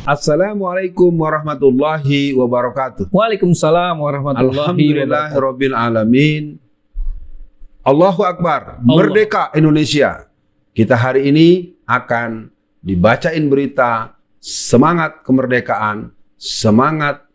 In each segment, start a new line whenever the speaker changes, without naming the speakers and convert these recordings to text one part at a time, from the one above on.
Assalamualaikum warahmatullahi wabarakatuh.
Waalaikumsalam warahmatullahi wabarakatuh.
Alhamdulillahirabbil alamin. Allahu Akbar. Merdeka Indonesia. Kita hari ini akan dibacain berita semangat kemerdekaan, semangat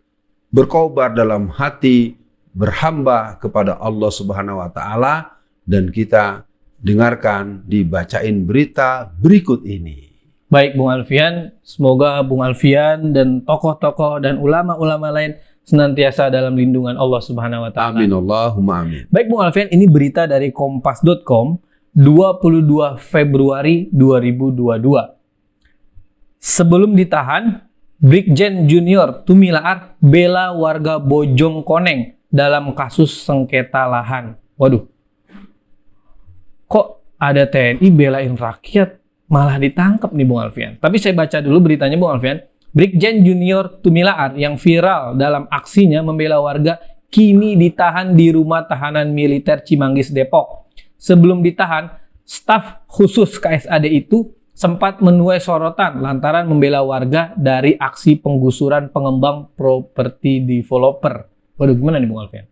berkobar dalam hati, berhamba kepada Allah Subhanahu wa taala, dan kita dengarkan dibacain berita berikut ini.
Baik Bung Alfian, semoga Bung Alfian dan tokoh-tokoh dan ulama-ulama lain senantiasa dalam lindungan Allah Subhanahu wa taala.
Amin Allahumma amin.
Baik Bung Alfian, ini berita dari kompas.com 22 Februari 2022. Sebelum ditahan, Brigjen Junior Tumilaar bela warga Bojongkoneng dalam kasus sengketa lahan. Waduh. Kok ada TNI belain rakyat malah ditangkap nih Bung Alfian. Tapi saya baca dulu beritanya Bung Alfian. Brigjen Junior Tumilaar yang viral dalam aksinya membela warga kini ditahan di rumah tahanan militer Cimanggis, Depok. Sebelum ditahan, staf khusus KSAD itu sempat menuai sorotan lantaran membela warga dari aksi penggusuran pengembang properti developer. Waduh, gimana nih Bung Alfian?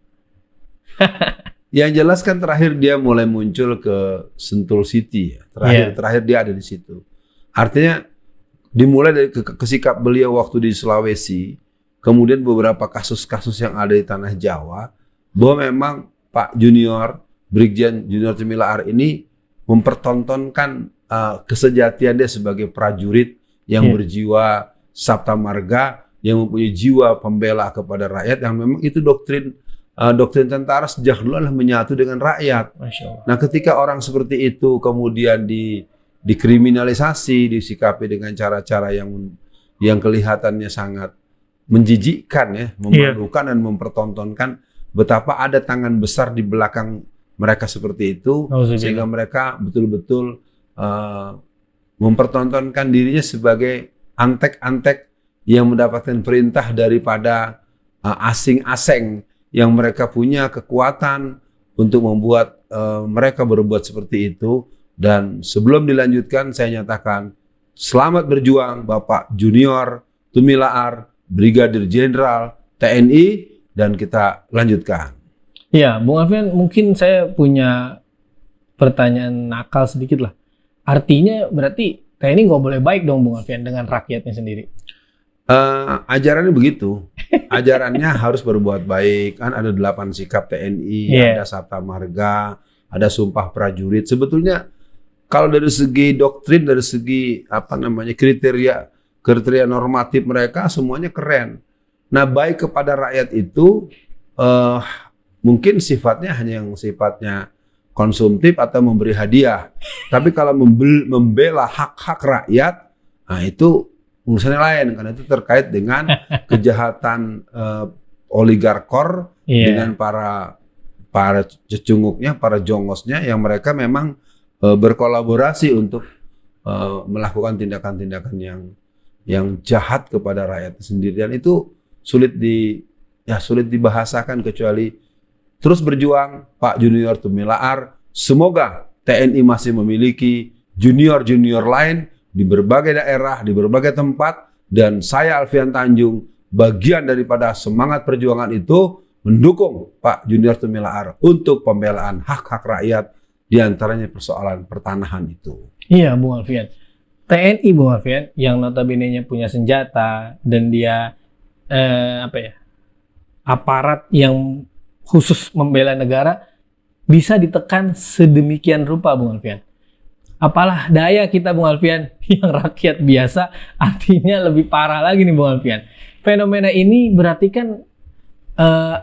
Yang jelas kan terakhir dia mulai muncul ke Sentul City ya. Terakhir dia ada di situ. Artinya dimulai dari kesikap beliau waktu di Sulawesi, kemudian beberapa kasus-kasus yang ada di tanah Jawa, bahwa memang Pak Junior, Brigjen Junior Tumilaar ini mempertontonkan kesejatian dia sebagai prajurit yang berjiwa sabta marga, yang mempunyai jiwa pembela kepada rakyat, yang memang itu doktrin tentara sejak dulu adalah menyatu dengan rakyat.
Masya Allah.
Nah, ketika orang seperti itu kemudian dikriminalisasi, disikapi dengan cara-cara yang kelihatannya sangat menjijikkan ya, memalukan dan mempertontonkan betapa ada tangan besar di belakang mereka seperti itu, sehingga mereka betul-betul mempertontonkan dirinya sebagai antek-antek yang mendapatkan perintah daripada asing-asing yang mereka punya kekuatan untuk membuat mereka berbuat seperti itu. Dan sebelum dilanjutkan, saya nyatakan selamat berjuang Bapak Junior Tumilaar, Brigadir Jenderal TNI, dan kita lanjutkan.
Ya, Bung Alfian, mungkin saya punya pertanyaan nakal sedikit lah. Artinya berarti TNI nggak boleh baik dong Bung Alfian dengan rakyatnya sendiri?
Ajarannya begitu. Ajarannya harus berbuat baik. Kan ada 8 sikap TNI, ada sabta marga, ada sumpah prajurit. Sebetulnya kalau dari segi doktrin, dari segi kriteria normatif mereka semuanya keren. Nah, baik kepada rakyat itu mungkin sifatnya hanya yang sifatnya konsumtif atau memberi hadiah. Tapi kalau membela hak-hak rakyat, nah itu urusannya lain, karena itu terkait dengan kejahatan oligarkor dengan para cecunguknya, para jongosnya, yang mereka memang berkolaborasi untuk melakukan tindakan-tindakan yang jahat kepada rakyat sendiri. Dan itu sulit dibahasakan, kecuali terus berjuang Pak Junior Tumilaar. Semoga TNI masih memiliki junior-junior lain di berbagai daerah, di berbagai tempat, dan saya Alfian Tanjung bagian daripada semangat perjuangan itu, mendukung Pak Junior Tumilaar untuk pembelaan hak-hak rakyat, diantaranya persoalan pertanahan itu.
Iya Bung Alfian, TNI Bung Alfian yang notabene-nya punya senjata dan dia aparat yang khusus membela negara bisa ditekan sedemikian rupa Bung Alfian. Apalah daya kita Bung Alfian yang rakyat biasa, artinya lebih parah lagi nih Bung Alfian. Fenomena ini berarti kan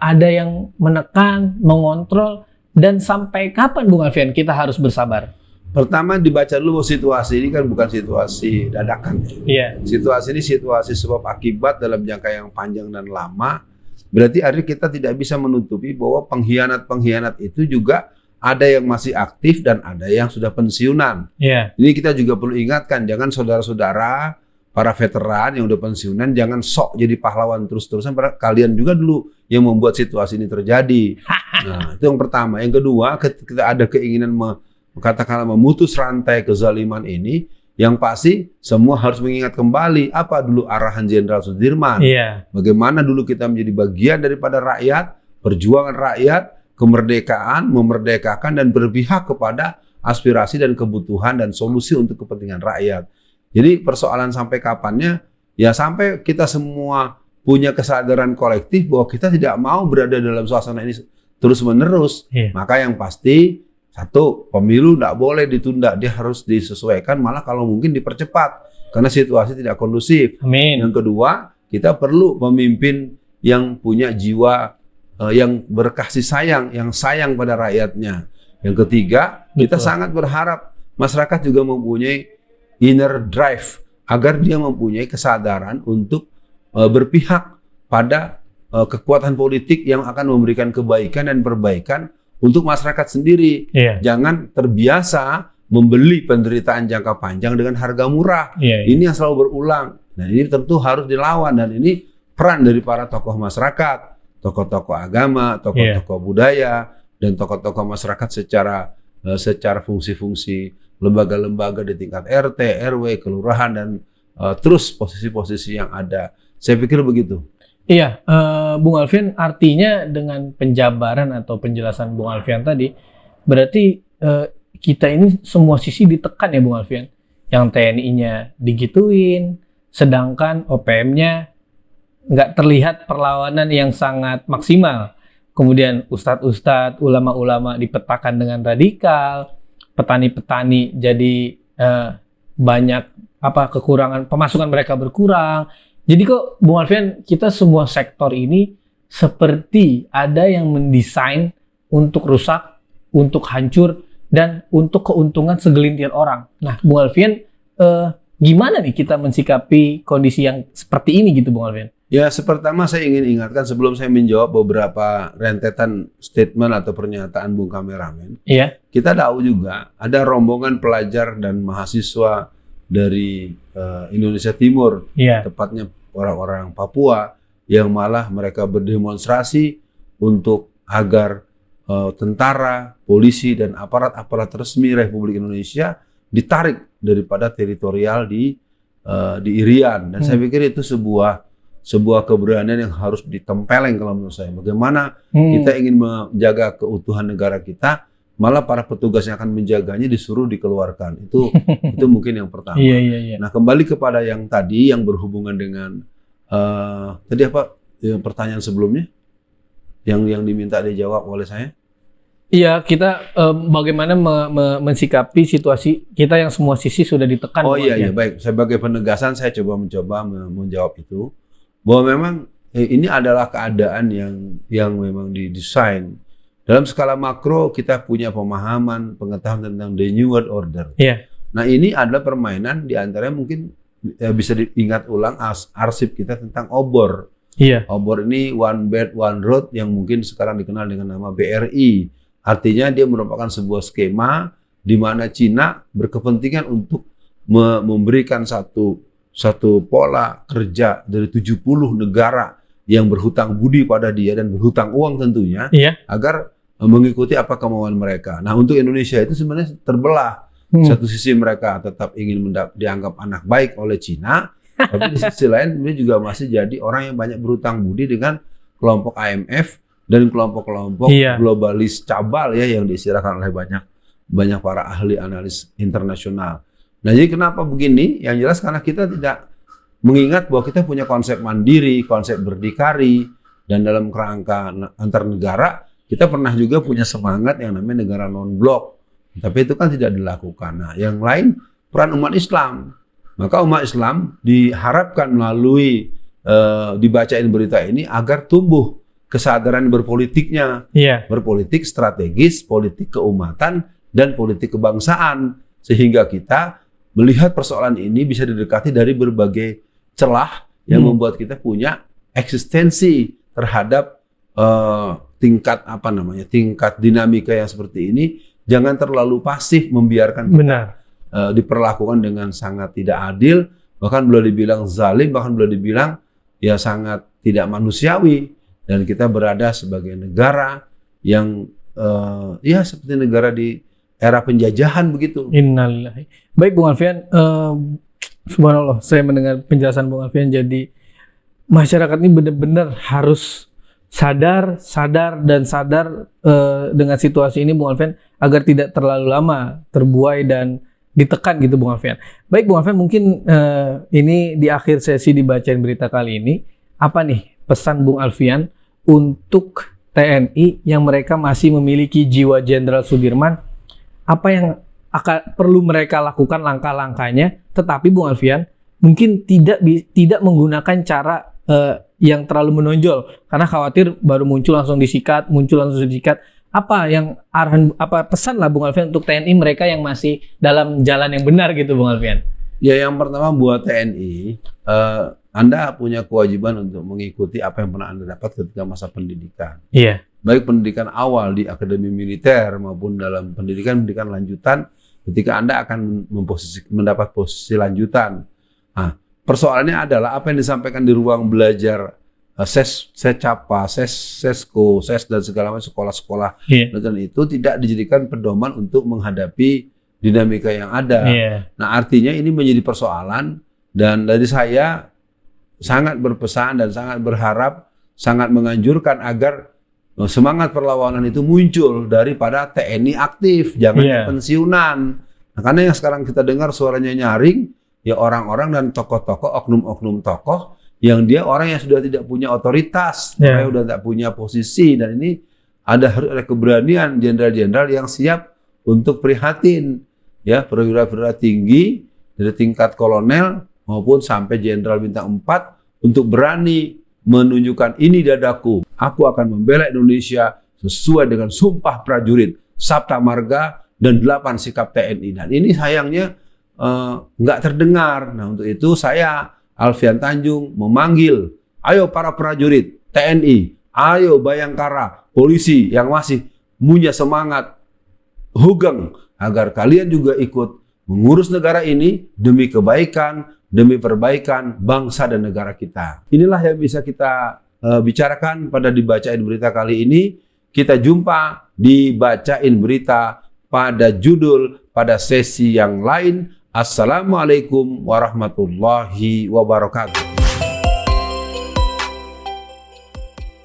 ada yang menekan, mengontrol, dan sampai kapan Bung Alfian kita harus bersabar?
Pertama dibaca dulu situasi ini kan bukan situasi dadakan.
Iya.
Situasi ini situasi sebab akibat dalam jangka yang panjang dan lama. Berarti akhirnya kita tidak bisa menutupi bahwa pengkhianat-pengkhianat itu juga ada yang masih aktif dan ada yang sudah pensiunan.
Yeah.
Ini kita juga perlu ingatkan, jangan saudara-saudara para veteran yang udah pensiunan jangan sok jadi pahlawan terus-terusan. Kalian juga dulu yang membuat situasi ini terjadi. Nah, itu yang pertama. Yang kedua, ketika ada keinginan katakanlah memutus rantai kezaliman ini, Yang pasti semua harus mengingat kembali apa dulu arahan Jenderal Sudirman.
Iya.
Bagaimana dulu kita menjadi bagian daripada rakyat, perjuangan rakyat, kemerdekaan, memerdekakan dan berpihak kepada aspirasi dan kebutuhan dan solusi untuk kepentingan rakyat. Jadi persoalan sampai kapannya, ya sampai kita semua punya kesadaran kolektif bahwa kita tidak mau berada dalam suasana ini terus-menerus.
Iya.
Maka yang pasti, satu, pemilu tidak boleh ditunda, dia harus disesuaikan, malah kalau mungkin dipercepat karena situasi tidak kondusif.
Amin.
Yang kedua, kita perlu pemimpin yang punya jiwa yang berkasih sayang, yang sayang pada rakyatnya. Yang ketiga, kita sangat berharap masyarakat juga mempunyai inner drive agar dia mempunyai kesadaran untuk berpihak pada kekuatan politik yang akan memberikan kebaikan dan perbaikan untuk masyarakat sendiri.
Iya.
Jangan terbiasa membeli penderitaan jangka panjang dengan harga murah.
Iya, iya.
Ini yang selalu berulang. Dan ini tentu harus dilawan. Dan ini peran dari para tokoh masyarakat, tokoh-tokoh agama, tokoh-tokoh budaya, dan tokoh-tokoh masyarakat secara fungsi-fungsi lembaga-lembaga di tingkat RT, RW, kelurahan, dan terus posisi-posisi yang ada. Saya pikir begitu.
Iya, Bung Alfian, artinya dengan penjabaran atau penjelasan Bung Alfian tadi, berarti kita ini semua sisi ditekan ya Bung Alfian. Yang TNI-nya digituin, sedangkan OPM-nya nggak terlihat perlawanan yang sangat maksimal. Kemudian ustadz-ustadz, ulama-ulama dipetakan dengan radikal, petani-petani jadi banyak kekurangan, pemasukan mereka berkurang. Jadi kok Bung Alfian, kita semua sektor ini seperti ada yang mendesain untuk rusak, untuk hancur, dan untuk keuntungan segelintir orang. Nah, Bung Alfian, gimana nih kita mensikapi kondisi yang seperti ini gitu Bung Alfian?
Ya, pertama saya ingin ingatkan sebelum saya menjawab beberapa rentetan statement atau pernyataan Bung Kameramen.
Iya.
Kita tahu juga ada rombongan pelajar dan mahasiswa dari Indonesia Timur,
Iya.
tepatnya orang-orang Papua, yang malah mereka berdemonstrasi untuk agar tentara, polisi, dan aparat-aparat resmi Republik Indonesia ditarik daripada teritorial di Irian. Dan saya pikir itu sebuah keberanian yang harus ditempeleng kalau menurut saya. Bagaimana kita ingin menjaga keutuhan negara kita, malah para petugas yang akan menjaganya disuruh dikeluarkan. Itu mungkin yang pertama.
Iya.
Nah, kembali kepada yang tadi yang berhubungan dengan tadi apa pertanyaan sebelumnya yang diminta dijawab oleh saya?
Iya, kita bagaimana mensikapi situasi kita yang semua sisi sudah ditekan.
Oh iya, baik. Sebagai penegasan saya mencoba menjawab itu bahwa memang ini adalah keadaan yang memang didesain. Dalam skala makro kita punya pemahaman, pengetahuan tentang the New World Order.
Iya.
Nah, ini adalah permainan diantaranya mungkin bisa diingat ulang arsip kita tentang obor.
Iya.
Obor ini One Belt One Road yang mungkin sekarang dikenal dengan nama BRI. Artinya dia merupakan sebuah skema di mana Cina berkepentingan untuk memberikan satu pola kerja dari 70 negara yang berhutang budi pada dia dan berhutang uang tentunya,
Iya.
agar mengikuti apa kemauan mereka. Nah, untuk Indonesia itu sebenarnya terbelah. Satu sisi mereka tetap ingin dianggap anak baik oleh Cina, tapi di sisi lain dia juga masih jadi orang yang banyak berhutang budi dengan kelompok IMF dan kelompok-kelompok globalis cabal ya yang diistilahkan oleh banyak para ahli analis internasional. Nah, jadi kenapa begini? Yang jelas karena kita tidak mengingat bahwa kita punya konsep mandiri, konsep berdikari, dan dalam kerangka antar negara kita pernah juga punya semangat yang namanya negara non-blok. Tapi itu kan tidak dilakukan. Nah, yang lain peran umat Islam. Maka umat Islam diharapkan melalui dibacain berita ini agar tumbuh kesadaran berpolitiknya.
Iya.
Berpolitik strategis, politik keumatan, dan politik kebangsaan. Sehingga kita melihat persoalan ini bisa didekati dari berbagai celah yang membuat kita punya eksistensi terhadap tingkat dinamika yang seperti ini. Jangan terlalu pasif membiarkan kita diperlakukan dengan sangat tidak adil, bahkan boleh dibilang zalim, bahkan boleh dibilang ya sangat tidak manusiawi. Dan kita berada sebagai negara yang ya seperti negara di era penjajahan begitu.
Innalillahi. Baik Bung Alfian, subhanallah, saya mendengar penjelasan Bung Alfian, jadi masyarakat ini benar-benar harus sadar dengan situasi ini Bung Alfian, agar tidak terlalu lama terbuai dan ditekan gitu Bung Alfian. Baik Bung Alfian, mungkin ini di akhir sesi dibacain berita kali ini, apa nih pesan Bung Alfian untuk TNI yang mereka masih memiliki jiwa Jenderal Sudirman? Apa yang perlu mereka lakukan langkah-langkahnya, tetapi Bung Alfian mungkin tidak menggunakan cara yang terlalu menonjol, karena khawatir baru muncul langsung disikat. Apa yang pesan lah Bung Alfian untuk TNI mereka yang masih dalam jalan yang benar gitu Bung Alfian?
Ya, yang pertama buat TNI, Anda punya kewajiban untuk mengikuti apa yang pernah Anda dapat ketika masa pendidikan.
Iya.
Baik pendidikan awal di akademi militer maupun dalam pendidikan lanjutan, ketika Anda akan mendapat posisi lanjutan. Nah, persoalannya adalah apa yang disampaikan di ruang belajar Secapa, Sesko, dan segala macam sekolah-sekolah dan itu tidak dijadikan pedoman untuk menghadapi dinamika yang ada. Nah, artinya ini menjadi persoalan, dan dari saya sangat berpesan dan sangat berharap, sangat menganjurkan agar semangat perlawanan itu muncul daripada TNI aktif, jangan pensiunan. Nah, karena yang sekarang kita dengar suaranya nyaring, ya orang-orang dan tokoh-tokoh, oknum-oknum tokoh yang dia orang yang sudah tidak punya otoritas, orang yang sudah tidak punya posisi, dan ini harus ada keberanian jenderal-jenderal yang siap untuk prihatin, ya, perwira-perwira tinggi dari tingkat kolonel maupun sampai jenderal bintang 4 untuk berani menunjukkan, ini dadaku, aku akan membela Indonesia sesuai dengan sumpah prajurit, Sabta Marga, dan 8 sikap TNI. Dan ini sayangnya nggak terdengar. Nah, untuk itu saya, Alfian Tanjung, memanggil, ayo para prajurit TNI, ayo Bayangkara, polisi yang masih punya semangat hugeng, agar kalian juga ikut mengurus negara ini demi kebaikan, demi perbaikan bangsa dan negara kita. Inilah yang bisa kita bicarakan pada Dibacain Berita kali ini. Kita jumpa di Bacain Berita pada judul pada sesi yang lain. Assalamualaikum warahmatullahi wabarakatuh.